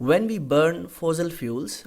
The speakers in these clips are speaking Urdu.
When we burn fossil fuels,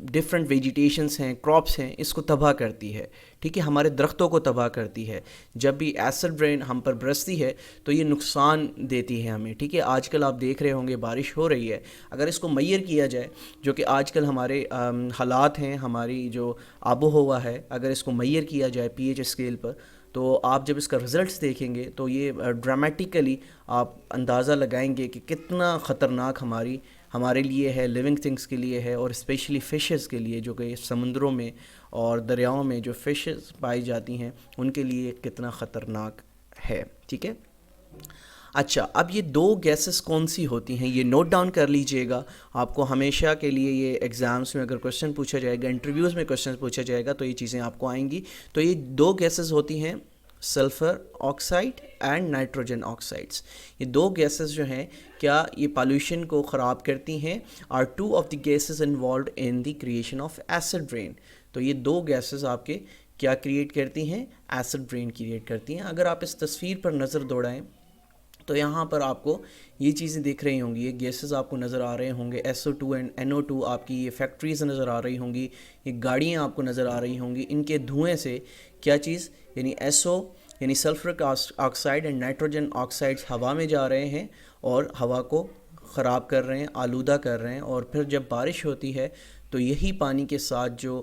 different vegetations ہیں، کراپس ہیں، اس کو تباہ کرتی ہے، ٹھیک ہے، ہمارے درختوں کو تباہ کرتی ہے. جب بھی ایسڈ رین ہم پر برستی ہے تو یہ نقصان دیتی ہے ہمیں، ٹھیک ہے. آج کل آپ دیکھ رہے ہوں گے بارش ہو رہی ہے، اگر اس کو میئر کیا جائے، جو کہ آج کل ہمارے حالات ہیں، ہماری جو آب و ہوا ہے، اگر اس کو میئر کیا جائے پی ایچ اسکیل پر، تو آپ جب اس کا رزلٹس دیکھیں گے تو یہ ڈرامیٹیکلی آپ اندازہ لگائیں گے کہ کتنا خطرناک ہمارے لیے ہے، لیونگ تھنگس کے لیے ہے، اور اسپیشلی فشز کے لیے، جو کہ سمندروں میں اور دریاؤں میں جو فشز پائی جاتی ہیں ان کے لیے کتنا خطرناک ہے، ٹھیک ہے. اچھا، اب یہ دو گیسز کون سی ہوتی ہیں، یہ نوٹ ڈاؤن کر لیجئے گا. آپ کو ہمیشہ کے لیے یہ ایگزامس میں اگر کوشچن پوچھا جائے گا، انٹرویوز میں کوشچن پوچھا جائے گا، تو یہ چیزیں آپ کو آئیں گی. تو یہ دو گیسز ہوتی ہیں، سلفر آکسائڈ اینڈ نائٹروجن آکسائڈس. یہ دو گیسز جو ہیں، کیا یہ پالوشن کو خراب کرتی ہیں؟ Are two of the gases involved in the creation of acid rain. تو یہ دو گیسز آپ کے کیا کریٹ کرتی ہیں؟ ایسڈ رین کریٹ کرتی ہیں. اگر آپ اس تصویر پر نظر دوڑائیں تو یہاں پر آپ کو یہ چیزیں دیکھ رہی ہوں گی، یہ گیسز آپ کو نظر آ رہے ہوں گے، SO2 اینڈ NO2 آپ کی یہ فیکٹریز نظر آ رہی ہوں گی، یہ گاڑیاں آپ کو نظر آ رہی ہوں گی. ان کے دھوئیں سے کیا چیز، یعنی SO یعنی سلفرک آکسائڈ اینڈ نائٹروجن آکسائڈس ہوا میں جا رہے ہیں اور ہوا کو خراب کر رہے ہیں، آلودہ کر رہے ہیں. اور پھر جب بارش ہوتی ہے تو یہی پانی کے ساتھ جو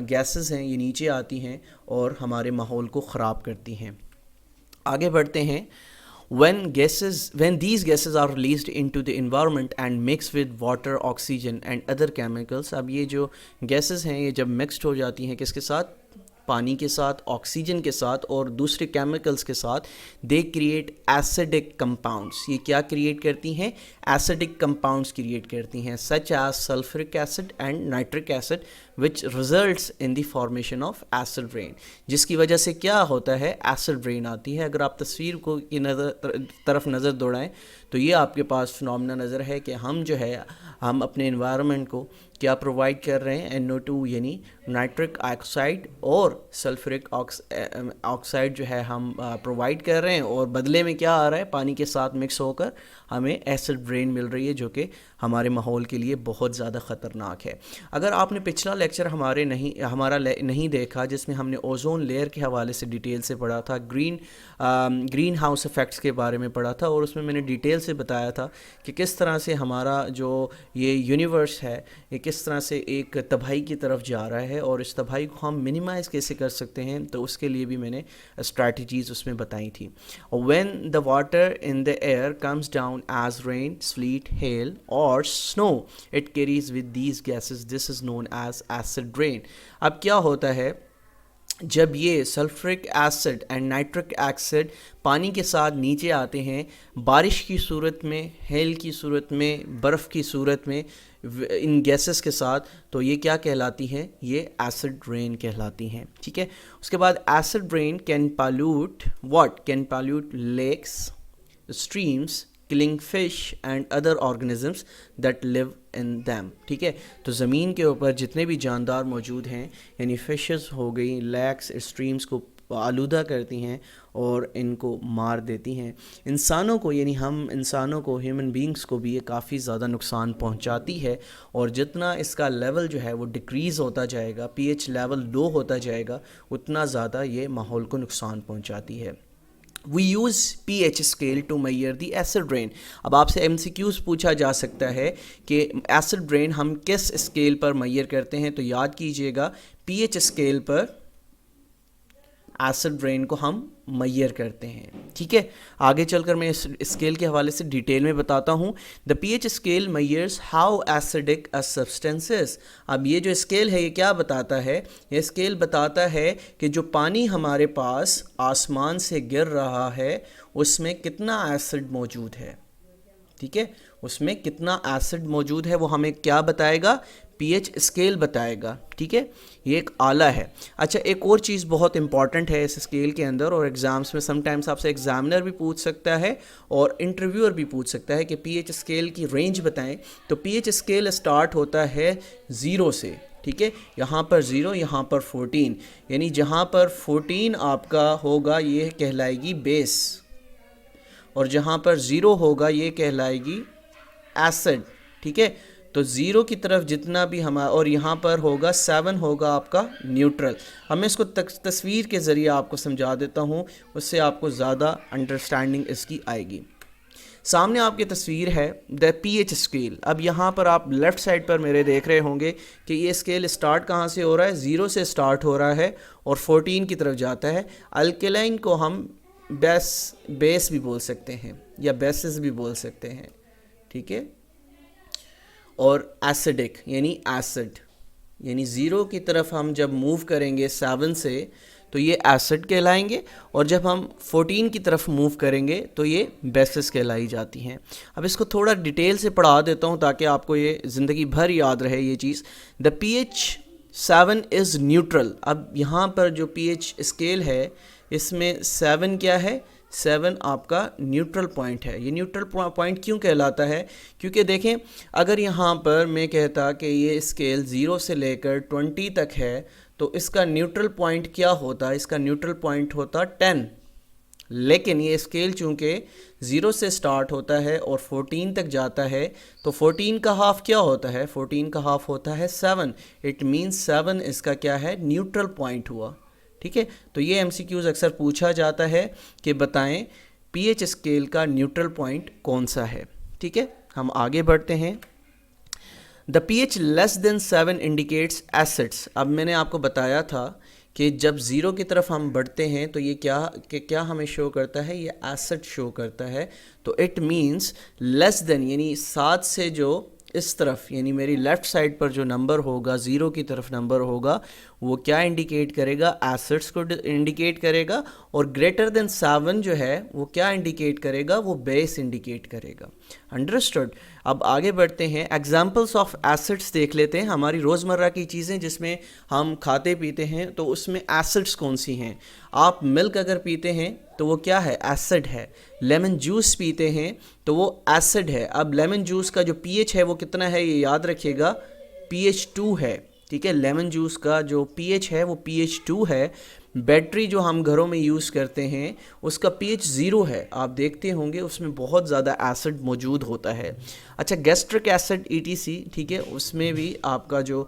گیسز ہیں یہ نیچے آتی ہیں اور ہمارے ماحول کو خراب کرتی ہیں. آگے بڑھتے ہیں. When these gases are released into the environment and mix with water, oxygen and other chemicals. اب یہ جو گیسز ہیں یہ جب مکسڈ ہو جاتی ہیں کس کے ساتھ؟ پانی کے ساتھ، آکسیجن کے ساتھ اور دوسرے کیمیکلز کے ساتھ، دے کریٹ ایسیڈک کمپاؤنڈس. یہ کیا کریٹ کرتی ہیں؟ ایسیڈک کمپاؤنڈس کریٹ کرتی ہیں، such as sulphuric acid and nitric acid which results in the formation of acid rain. جس کی وجہ سے کیا ہوتا ہے؟ ایسڈ رین آتی ہے. اگر آپ تصویر کو کی طرف نظر دوڑائیں تو یہ آپ کے پاس فنومنا نظر ہے کہ ہم جو ہے ہم اپنے انوائرمنٹ کو کیا پرووائڈ کر رہے ہیں؟ NO2 یعنی نائٹرک آکسائڈ اور سلفرک آکسائڈ جو ہے ہم پرووائڈ کر رہے ہیں، اور بدلے میں کیا آ رہا ہے؟ پانی کے ساتھ مکس ہو کر ہمیں ایسڈ رین مل رہی ہے، جو کہ ہمارے ماحول کے لیے بہت زیادہ خطرناک ہے. اگر آپ نے پچھلا لیکچر ہمارا نہیں دیکھا جس میں ہم نے اوزون لیئر کے حوالے سے ڈیٹیل سے پڑھا تھا، گرین ہاؤس ایفیکٹس کے بارے میں پڑھا تھا، اور اس میں نے ڈیٹیل سے بتایا تھا کہ کس طرح سے ہمارا جو یہ یونیورس ہے یہ کس طرح سے ایک تباہی کی طرف جا رہا ہے، اور اس تباہی کو ہم منیمائز کیسے کر سکتے ہیں. تو اس کے لیے بھی میں نے اسٹریٹجیز اس میں بتائی تھی. When the water in the air comes down as rain, sleet, hail or snow, it carries with these gases. This is known as acid rain. اب کیا ہوتا ہے جب یہ سلفرک ایسڈ اینڈ نائٹرک ایسڈ پانی کے ساتھ نیچے آتے ہیں بارش کی صورت میں، ہیل کی صورت میں، برف کی صورت میں، ان گیسز کے ساتھ، تو یہ کیا کہلاتی ہیں؟ یہ ایسڈ رین کہلاتی ہیں، ٹھیک ہے. اس کے بعد acid rain can pollute lakes, streams, killing fish and other organisms that live in them. ٹھیک ہے، تو زمین کے اوپر جتنے بھی جاندار موجود ہیں، یعنی فشز ہو گئی، لیکس، اسٹریمز کو آلودہ کرتی ہیں اور ان کو مار دیتی ہیں. انسانوں کو، یعنی ہم انسانوں کو، ہیومن بینگز کو بھی یہ کافی زیادہ نقصان پہنچاتی ہے، اور جتنا اس کا لیول جو ہے وہ ڈکریز ہوتا جائے گا، پی ایچ لیول لو ہوتا جائے گا، اتنا زیادہ یہ ماحول کو نقصان پہنچاتی ہے. We use pH scale to measure the acid rain. اب آپ سے MCQs پوچھا جا سکتا ہے کہ ایسڈ رین ہم کس اسکیل پر میئر کرتے ہیں، تو یاد کیجئے گا pH اسکیل پر ایسڈ رین کو ہم میئر کرتے ہیں. ٹھیک ہے، آگے چل کر میں اس اسکیل کے حوالے سے ڈیٹیل میں بتاتا ہوں. The P H scale measures how acidic a substance is. اب یہ جو اسکیل ہے یہ کیا بتاتا ہے؟ یہ اسکیل بتاتا ہے کہ جو پانی ہمارے پاس آسمان سے گر رہا ہے اس میں کتنا ایسڈ موجود ہے. ٹھیک ہے، اس میں کتنا ایسڈ موجود ہے وہ ہمیں کیا بتائے گا؟ پی ایچ اسکیل بتائے گا. ٹھیک ہے، یہ ایک آلہ ہے. اچھا، ایک اور چیز بہت امپورٹنٹ ہے اس اسکیل کے اندر، اور ایگزامس میں سم ٹائمس آپ سے ایگزامنر بھی پوچھ سکتا ہے اور انٹرویور بھی پوچھ سکتا ہے کہ پی ایچ اسکیل کی رینج بتائیں. تو پی ایچ اسکیل اسٹارٹ ہوتا ہے 0 سے. ٹھیک ہے، یہاں پر 0، یہاں پر 14، یعنی جہاں پر 14 آپ کا ہوگا یہ کہلائے گی بیس، اور جہاں پر 0 ہوگا یہ کہلائے گی ایسڈ. ٹھیک ہے، تو 0 کی طرف جتنا بھی ہمارا، اور یہاں پر ہوگا 7 ہوگا آپ کا نیوٹرل. اب میں اس کو تصویر کے ذریعے آپ کو سمجھا دیتا ہوں، اس سے آپ کو زیادہ انڈرسٹینڈنگ اس کی آئے گی. سامنے آپ کی تصویر ہے دا پی ایچ اسکیل. اب یہاں پر آپ لیفٹ سائڈ پر میرے دیکھ رہے ہوں گے کہ یہ اسکیل اسٹارٹ کہاں سے ہو رہا ہے، 0 سے اسٹارٹ ہو رہا ہے اور 14 کی طرف جاتا ہے. الکلائن کو ہم بیس بھی بول سکتے ہیں یا بیسز بھی بول سکتے ہیں، ٹھیک ہے. اور ایسیڈک یعنی ایسڈ، یعنی 0 کی طرف ہم جب موو کریں گے 7 سے تو یہ ایسڈ کہلائیں گے، اور جب ہم 14 کی طرف موو کریں گے تو یہ بیسز کہلائی جاتی ہیں. اب اس کو تھوڑا ڈیٹیل سے پڑھا دیتا ہوں تاکہ آپ کو یہ زندگی بھر یاد رہے یہ چیز. دا پی ایچ 7 از نیوٹرل. اب یہاں پر جو پی ایچ اسکیل ہے اس میں 7 کیا ہے، 7 آپ کا نیوٹرل پوائنٹ ہے. یہ نیوٹرل پوائنٹ کیوں کہلاتا ہے؟ کیونکہ دیکھیں اگر یہاں پر میں کہتا کہ یہ اسکیل 0 سے لے کر 20 تک ہے تو اس کا نیوٹرل پوائنٹ کیا ہوتا؟ اس کا نیوٹرل پوائنٹ ہوتا 10. لیکن یہ اسکیل چونکہ 0 سے سٹارٹ ہوتا ہے اور 14 تک جاتا ہے تو 14 کا ہاف کیا ہوتا ہے؟ 14 کا ہاف ہوتا ہے 7. اٹ مینس 7 اس کا کیا ہے؟ نیوٹرل پوائنٹ ہوا. ٹھیک ہے، تو یہ ایم سی کیوز اکثر پوچھا جاتا ہے کہ بتائیں پی ایچ اسکیل کا نیوٹرل پوائنٹ کون سا ہے. ٹھیک ہے، ہم آگے بڑھتے ہیں. دا پی ایچ لیس دین 7 انڈیکیٹس ایسڈس. اب میں نے آپ کو بتایا تھا کہ جب 0 کی طرف ہم بڑھتے ہیں تو یہ کیا ہمیں شو کرتا ہے؟ یہ ایسڈ شو کرتا ہے. تو اٹ مینس لیس دین یعنی 7 سے جو اس طرف یعنی میری لیفٹ سائڈ پر جو نمبر ہوگا 0 کی طرف نمبر ہوگا وہ کیا انڈیکیٹ کرے گا؟ ایسڈس کو انڈیکیٹ کرے گا. اور گریٹر دین 7 جو ہے وہ کیا انڈیکیٹ کرے گا؟ وہ بیس انڈیکیٹ کرے گا. انڈرسٹوڈ؟ اب آگے بڑھتے ہیں، ایگزامپلس آف ایسڈس دیکھ لیتے ہیں. ہماری روزمرہ کی چیزیں جس میں ہم کھاتے پیتے ہیں تو اس میں ایسڈس کون سی ہیں؟ آپ ملک اگر پیتے ہیں تو وہ کیا ہے؟ ایسڈ ہے. لیمن جوس پیتے ہیں تو وہ ایسڈ ہے. اب لیمن جوس کا جو پی ایچ ہے وہ کتنا ہے؟ یہ یاد رکھیے گا، پی ایچ 2 ہے. ٹھیک ہے، لیمن جوس کا جو پی ایچ ہے وہ پی ایچ 2 ہے. بیٹری جو ہم گھروں میں یوز کرتے ہیں اس کا پی ایچ 0 ہے. آپ دیکھتے ہوں گے اس میں بہت زیادہ ایسڈ موجود ہوتا ہے. اچھا، gastric acid E T C, ٹھیک ہے، اس میں بھی آپ کا جو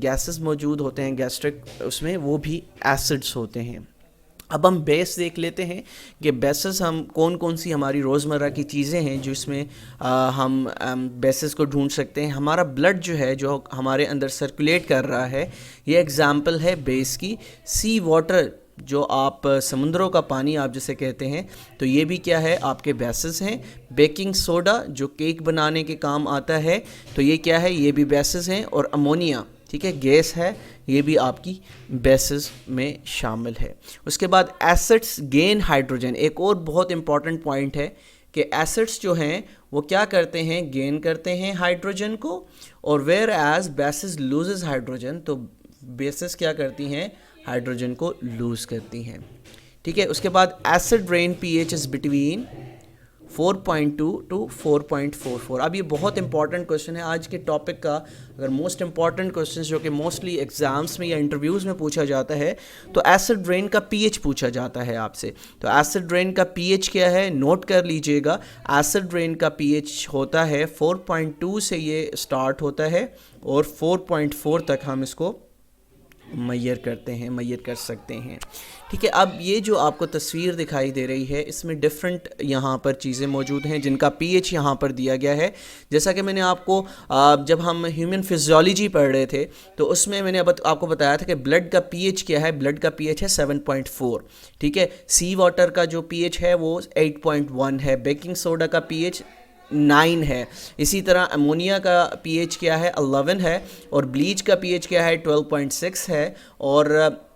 گیسز موجود ہوتے ہیں گیسٹرک، اس میں وہ بھی ایسڈس ہوتے ہیں. اب ہم بیس دیکھ لیتے ہیں کہ بیسز ہم کون سی ہماری روزمرہ کی چیزیں ہیں جس میں ہم بیسز کو ڈھونڈ سکتے ہیں. ہمارا بلڈ جو ہے جو ہمارے اندر سرکولیٹ کر رہا ہے، یہ ایگزامپل ہے بیس کی. سی واٹر جو آپ سمندروں کا پانی آپ جسے کہتے ہیں تو یہ بھی کیا ہے؟ آپ کے بیسز ہیں. بیکنگ سوڈا جو کیک بنانے کے کام آتا ہے تو یہ کیا ہے؟ یہ بھی بیسز ہیں. اور امونیا، ٹھیک ہے، گیس ہے، یہ بھی آپ کی بیسز میں شامل ہے. اس کے بعد ایسڈس گین ہائیڈروجن. ایک اور بہت امپورٹنٹ پوائنٹ ہے کہ ایسڈس جو ہیں وہ کیا کرتے ہیں؟ گین کرتے ہیں ہائیڈروجن کو. اور whereas bases loses hydrogen, تو بیسز کیا کرتی ہیں؟ ہائیڈروجن کو لوز کرتی ہیں. ٹھیک ہے، اس کے بعد ایسڈ رین پی ایچ از بٹوین 4.2 to 4.44. اب یہ بہت امپورٹنٹ کوشچن ہے آج کے ٹاپک کا. اگر موسٹ امپورٹنٹ کوشچن جو کہ موسٹلی ایگزامس میں یا انٹرویوز میں پوچھا جاتا ہے تو ایسڈ رین کا پی ایچ پوچھا جاتا ہے آپ سے. تو ایسڈ رین کا پی ایچ کیا ہے؟ نوٹ کر لیجئے گا. ایسڈ رین کا پی ایچ ہوتا ہے 4.2 سے یہ سٹارٹ ہوتا ہے اور 4.4 تک ہم اس کو میئر کر سکتے ہیں. ٹھیک ہے، اب یہ جو آپ کو تصویر دکھائی دے رہی ہے اس میں ڈفرینٹ یہاں پر چیزیں موجود ہیں جن کا پی ایچ یہاں پر دیا گیا ہے. جیسا کہ میں نے آپ کو جب ہم ہیومن فزیولوجی پڑھ رہے تھے تو اس میں نے آپ کو بتایا تھا کہ بلڈ کا پی ایچ کیا ہے؟ بلڈ کا پی ایچ ہے 7.4. ٹھیک ہے، سی واٹر کا جو پی ایچ ہے وہ 8.1 ہے. بیکنگ سوڈا کا پی ایچ 9 ہے. اسی طرح امونیا کا پی ایچ کیا ہے؟ 11 ہے. اور بلیچ کا پی ایچ کیا ہے؟ 12.6 ہے. اور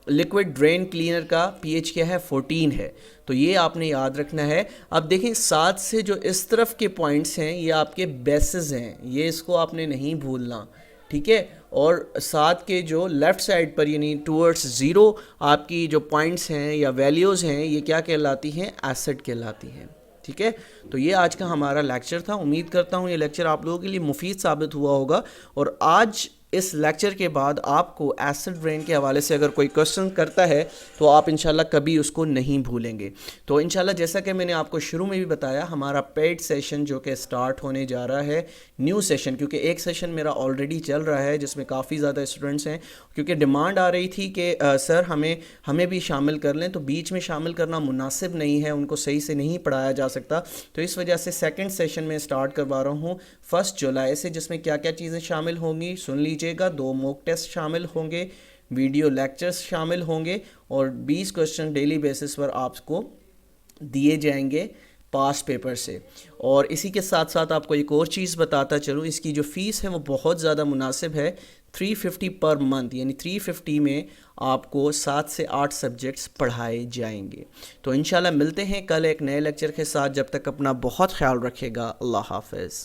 لیکوڈ ڈرین کلینر کا پی ایچ کیا ہے؟ 14 ہے. تو یہ آپ نے یاد رکھنا ہے. اب دیکھیں 7 سے جو اس طرف کے پوائنٹس ہیں یہ آپ کے بیسز ہیں، یہ اس کو آپ نے نہیں بھولنا. ٹھیک ہے، اور 7 کے جو لیفٹ سائڈ پر یعنی ٹورڈز 0 آپ کی جو پوائنٹس ہیں یا ویلیوز ہیں یہ کیا کہلاتی ہیں؟ ایسڈ کہلاتی ہیں. ٹھیک ہے، تو یہ آج کا ہمارا لیکچر تھا. امید کرتا ہوں یہ لیکچر آپ لوگوں کے لیے مفید ثابت ہوا ہوگا. اور آج اس لیکچر کے بعد آپ کو ایسڈ رین کے حوالے سے اگر کوئی کوشچن کرتا ہے تو آپ انشاءاللہ کبھی اس کو نہیں بھولیں گے. تو انشاءاللہ جیسا کہ میں نے آپ کو شروع میں بھی بتایا, ہمارا پیڈ سیشن جو کہ سٹارٹ ہونے جا رہا ہے, نیو سیشن, کیونکہ ایک سیشن میرا آلریڈی چل رہا ہے جس میں کافی زیادہ اسٹوڈنٹس ہیں, کیونکہ ڈیمانڈ آ رہی تھی کہ سر ہمیں بھی شامل کر لیں, تو بیچ میں شامل کرنا مناسب نہیں ہے, ان کو صحیح سے نہیں پڑھایا جا سکتا, تو اس وجہ سے سیکنڈ سیشن میں سٹارٹ کروا رہا ہوں 1 جولائی سے, جس میں کیا کیا چیزیں شامل ہوں گی سن لیجئے گا. 2 موک ٹیسٹ شامل ہوں گے, ویڈیو لیکچرز شامل ہوں گے, اور 20 کوسچن ڈیلی بیسس پر آپ کو دیے جائیں گے پاس پیپر سے. اور اسی کے ساتھ ساتھ آپ کو ایک اور چیز بتاتا چلوں, اس کی جو فیس ہے وہ بہت زیادہ مناسب ہے, 350 پر منتھ, یعنی 350 میں آپ کو 7 سے 8 سبجیکٹس پڑھائے جائیں گے. تو انشاءاللہ ملتے ہیں کل ایک نئے لیکچر کے ساتھ, جب تک اپنا بہت خیال رکھے گا. اللہ حافظ.